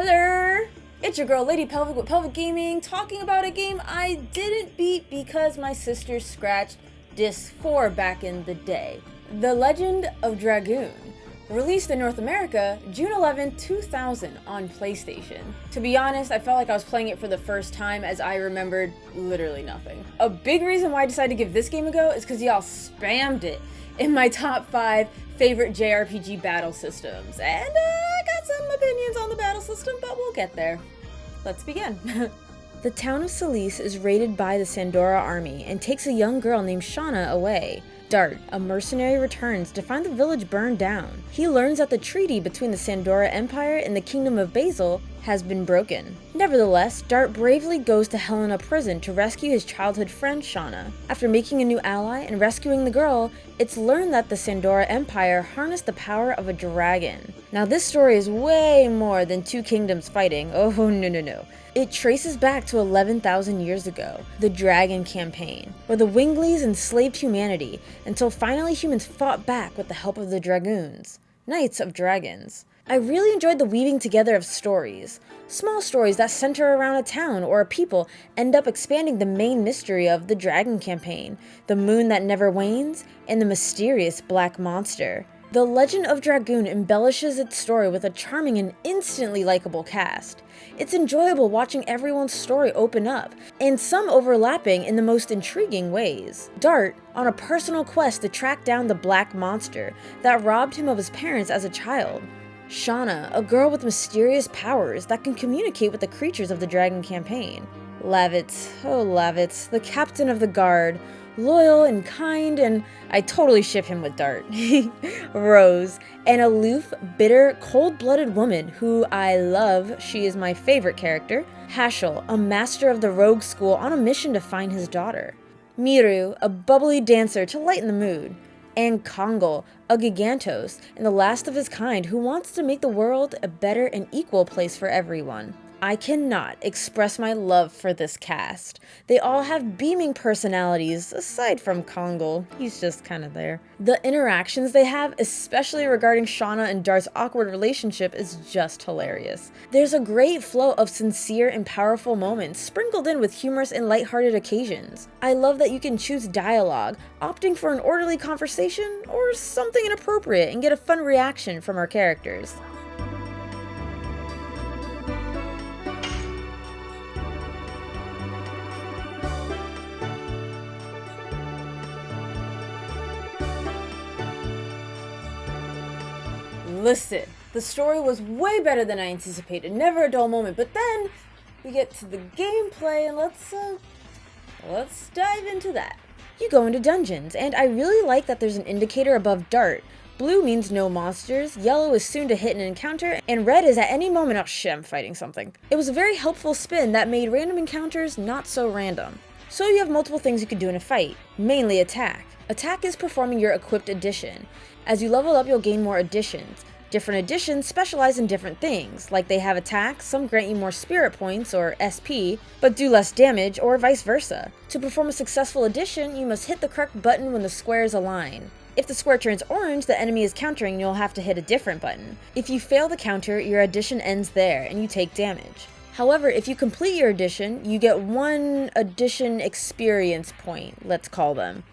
Hello! It's your girl Lady Pelvic with Pelvic Gaming, talking about a game I didn't beat because my sister scratched disc 4 back in the day. The Legend of Dragoon, released in North America June 11, 2000 on PlayStation. To be honest, I felt like I was playing it for the first time as I remembered literally nothing. A big reason why I decided to give this game a go is because y'all spammed it in my top 5 favorite JRPG battle systems, and I got some opinions on the battle system, but we'll get there. Let's begin. The town of Salice is raided by the Sandora army and takes a young girl named Shauna away. Dart, a mercenary, returns to find the village burned down. He learns that the treaty between the Sandora Empire and the Kingdom of Basil has been broken. Nevertheless, Dart bravely goes to Helena prison to rescue his childhood friend Shauna. After making a new ally and rescuing the girl, it's learned that the Sandora Empire harnessed the power of a dragon. Now this story is way more than two kingdoms fighting. Oh no. It traces back to 11,000 years ago, the Dragon Campaign, where the Winglies enslaved humanity until finally humans fought back with the help of the Dragoons, Knights of Dragons. I really enjoyed the weaving together of stories. Small stories that center around a town or a people end up expanding the main mystery of the Dragon Campaign, the moon that never wanes, and the mysterious black monster. The Legend of Dragoon embellishes its story with a charming and instantly likable cast. It's enjoyable watching everyone's story open up, and some overlapping in the most intriguing ways. Dart, on a personal quest to track down the black monster that robbed him of his parents as a child. Shauna, a girl with mysterious powers that can communicate with the creatures of the Dragon Campaign. Lavitz, the captain of the guard, loyal and kind, and I totally ship him with Dart. Rose, an aloof, bitter, cold-blooded woman who I love. She is my favorite character. Haschel, a master of the rogue school on a mission to find his daughter. Miru, a bubbly dancer to lighten the mood. And Kongol, a gigantos and the last of his kind who wants to make the world a better and equal place for everyone. I cannot express my love for this cast. They all have beaming personalities, aside from Kongol. He's just kind of there. The interactions they have, especially regarding Shauna and Dart's awkward relationship, is just hilarious. There's a great flow of sincere and powerful moments, sprinkled in with humorous and lighthearted occasions. I love that you can choose dialogue, opting for an orderly conversation or something inappropriate and get a fun reaction from our characters. Listen, the story was way better than I anticipated, never a dull moment, but then we get to the gameplay and let's dive into that. You go into dungeons, and I really like that there's an indicator above Dart. Blue means no monsters, yellow is soon to hit an encounter, and red is at any moment, oh shit, I'm fighting something. It was a very helpful spin that made random encounters not so random. So you have multiple things you can do in a fight, mainly attack. Attack is performing your equipped addition. As you level up, you'll gain more additions. Different additions specialize in different things, like they have attacks, some grant you more spirit points, or SP, but do less damage, or vice versa. To perform a successful addition, you must hit the correct button when the squares align. If the square turns orange, the enemy is countering, you'll have to hit a different button. If you fail the counter, your addition ends there, and you take damage. However, if you complete your addition, you get one addition experience point, let's call them.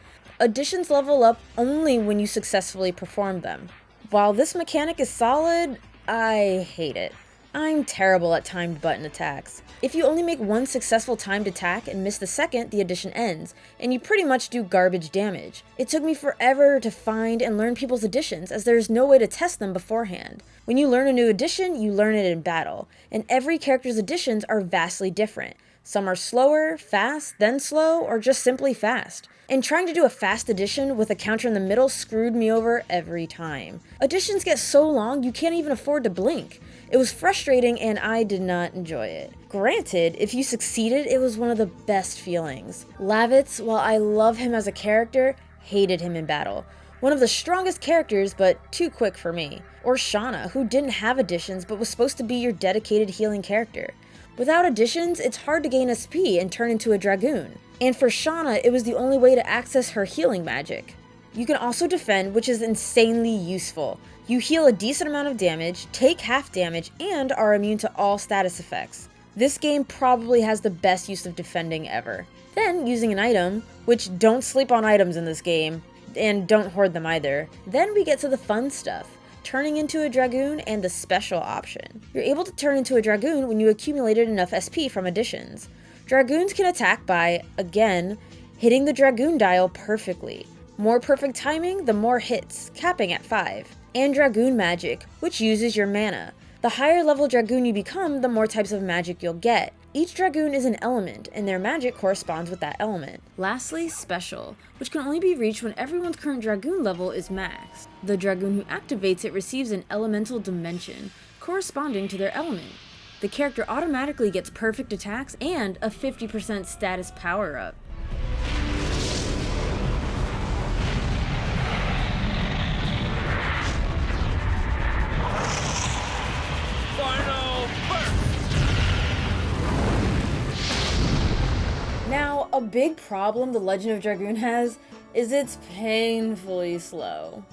Additions level up only when you successfully perform them. While this mechanic is solid, I hate it. I'm terrible at timed button attacks. If you only make one successful timed attack and miss the second, the addition ends, and you pretty much do garbage damage. It took me forever to find and learn people's additions, as there is no way to test them beforehand. When you learn a new addition, you learn it in battle, and every character's additions are vastly different. Some are slower, fast, then slow, or just simply fast. And trying to do a fast addition with a counter in the middle screwed me over every time. Additions get so long you can't even afford to blink. It was frustrating and I did not enjoy it. Granted, if you succeeded, it was one of the best feelings. Lavitz, while I love him as a character, hated him in battle. One of the strongest characters, but too quick for me. Or Shauna, who didn't have additions but was supposed to be your dedicated healing character. Without additions, it's hard to gain SP and turn into a Dragoon. And for Shauna, it was the only way to access her healing magic. You can also defend, which is insanely useful. You heal a decent amount of damage, take half damage, and are immune to all status effects. This game probably has the best use of defending ever. Then, using an item, which don't sleep on items in this game, and don't hoard them either. Then we get to the fun stuff, turning into a Dragoon and the special option. You're able to turn into a Dragoon when you accumulated enough SP from additions. Dragoons can attack by, again, hitting the Dragoon dial perfectly. More perfect timing, the more hits, capping at 5. And Dragoon magic, which uses your mana. The higher level Dragoon you become, the more types of magic you'll get. Each Dragoon is an element, and their magic corresponds with that element. Lastly, special, which can only be reached when everyone's current Dragoon level is max. The Dragoon who activates it receives an elemental dimension, corresponding to their element. The character automatically gets perfect attacks and a 50% status power-up. Now, a big problem the Legend of Dragoon has is it's painfully slow.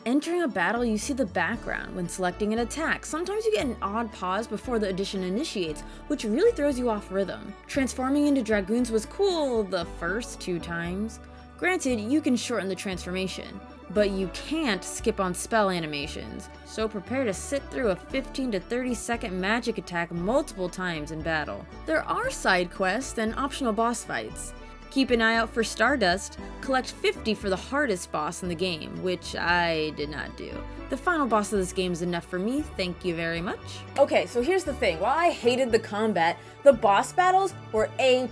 Entering a battle, you see the background when selecting an attack. Sometimes you get an odd pause before the addition initiates, which really throws you off rhythm. Transforming into Dragoons was cool the first 2 times. Granted, you can shorten the transformation, but you can't skip on spell animations, so prepare to sit through a 15 to 30 second magic attack multiple times in battle. There are side quests and optional boss fights. Keep an eye out for Stardust, collect 50 for the hardest boss in the game, which I did not do. The final boss of this game is enough for me, thank you very much. Okay, so here's the thing, while I hated the combat, the boss battles were A+.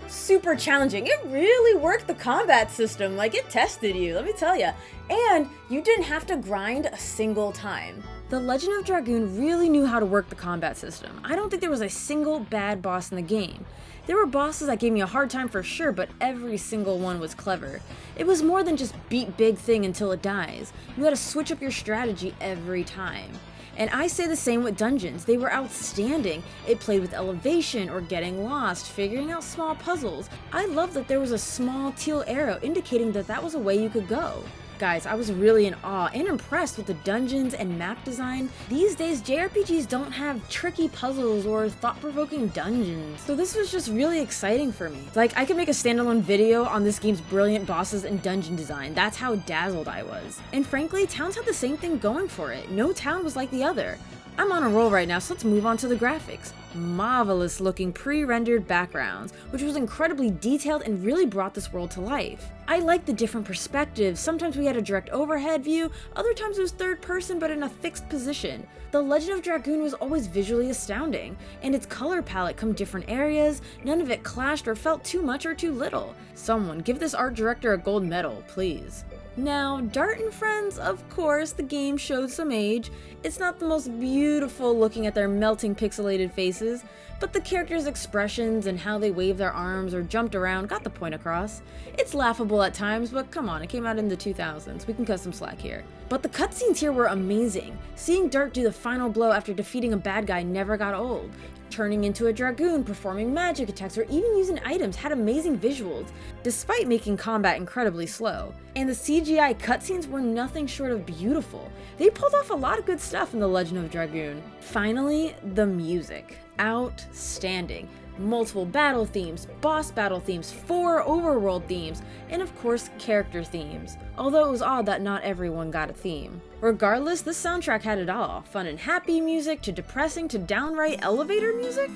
Super challenging. It really worked the combat system, like it tested you, let me tell you. And you didn't have to grind a single time. The Legend of Dragoon really knew how to work the combat system. I don't think there was a single bad boss in the game. There were bosses that gave me a hard time for sure, but every single one was clever. It was more than just beat big thing until it dies. You had to switch up your strategy every time. And I say the same with dungeons. They were outstanding. It played with elevation or getting lost, figuring out small puzzles. I love that there was a small teal arrow indicating that that was a way you could go. Guys, I was really in awe and impressed with the dungeons and map design. These days, JRPGs don't have tricky puzzles or thought-provoking dungeons. So this was just really exciting for me. Like, I could make a standalone video on this game's brilliant bosses and dungeon design. That's how dazzled I was. And frankly, towns had the same thing going for it. No town was like the other. I'm on a roll right now, so let's move on to the graphics. Marvelous looking pre-rendered backgrounds, which was incredibly detailed and really brought this world to life. I liked the different perspectives. Sometimes we had a direct overhead view, other times it was third person but in a fixed position. The Legend of Dragoon was always visually astounding, and its color palette from different areas, none of it clashed or felt too much or too little. Someone give this art director a gold medal, please. Now, Dart and Friends, of course, the game showed some age. It's not the most beautiful looking at their melting pixelated faces, but the characters' expressions and how they waved their arms or jumped around got the point across. It's laughable at times, but come on, it came out in the 2000s, we can cut some slack here. But the cutscenes here were amazing. Seeing Dart do the final blow after defeating a bad guy never got old. Turning into a Dragoon, performing magic attacks, or even using items had amazing visuals, despite making combat incredibly slow. And the CGI cutscenes were nothing short of beautiful. They pulled off a lot of good stuff in The Legend of Dragoon. Finally, the music. Outstanding. Multiple battle themes, boss battle themes, 4 overworld themes, and of course character themes. Although it was odd that not everyone got a theme. Regardless, this soundtrack had it all. Fun and happy music to depressing to downright elevator music.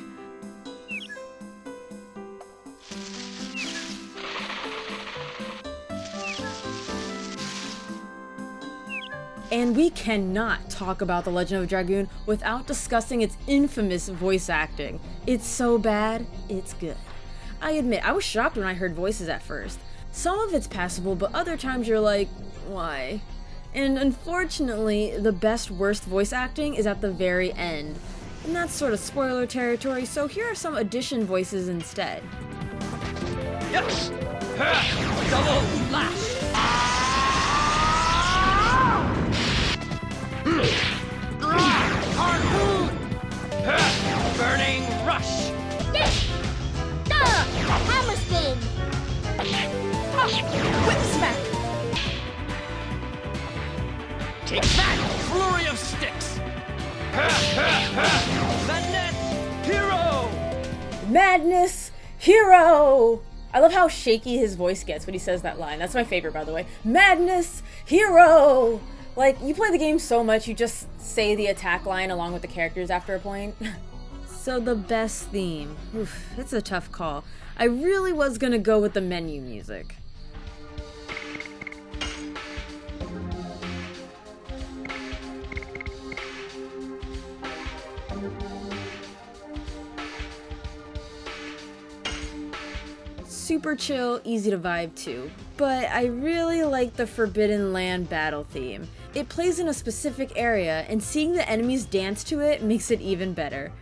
And we cannot talk about The Legend of Dragoon without discussing its infamous voice acting. It's so bad, it's good. I admit, I was shocked when I heard voices at first. Some of it's passable, but other times you're like, why? And unfortunately, the best worst voice acting is at the very end. And that's sort of spoiler territory, so here are some addition voices instead. Yes! Double lash! Harpoon! Burning rush! Yes! Duh! Hammer spin! Whip smack! Madness Hero! I love how shaky his voice gets when he says that line. That's my favorite, by the way. Madness Hero! Like, you play the game so much, you just say the attack line along with the characters after a point. So the best theme. Oof, it's a tough call. I really was gonna go with the menu music. Super chill, easy to vibe to, but I really like the Forbidden Land battle theme. It plays in a specific area, and seeing the enemies dance to it makes it even better.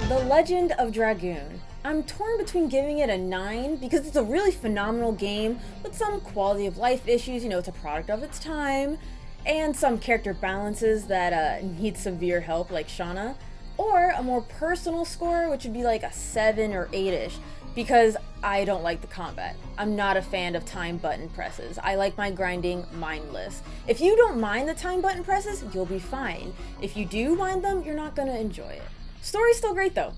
The Legend of Dragoon. I'm torn between giving it a 9 because it's a really phenomenal game with some quality of life issues, it's a product of its time, and some character balances that need severe help like Shauna, or a more personal score which would be like a 7 or 8ish because I don't like the combat. I'm not a fan of time button presses. I like my grinding mindless. If you don't mind the time button presses, you'll be fine. If you do mind them, you're not gonna enjoy it. Story's still great though.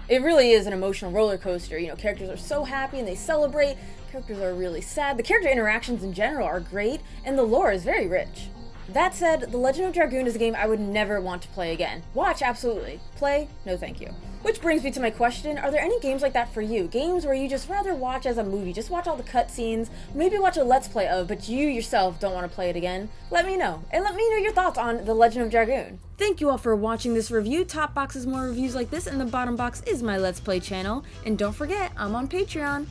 It really is an emotional roller coaster. Characters are so happy and they celebrate. Characters are really sad. The character interactions in general are great, and the lore is very rich. That said, The Legend of Dragoon is a game I would never want to play again. Watch, absolutely. Play, no thank you. Which brings me to my question, are there any games like that for you? Games where you just rather watch as a movie, just watch all the cutscenes, maybe watch a let's play of, but you yourself don't want to play it again? Let me know, and let me know your thoughts on The Legend of Dragoon. Thank you all for watching this review. Top box is more reviews like this, and the bottom box is my Let's Play channel. And don't forget, I'm on Patreon.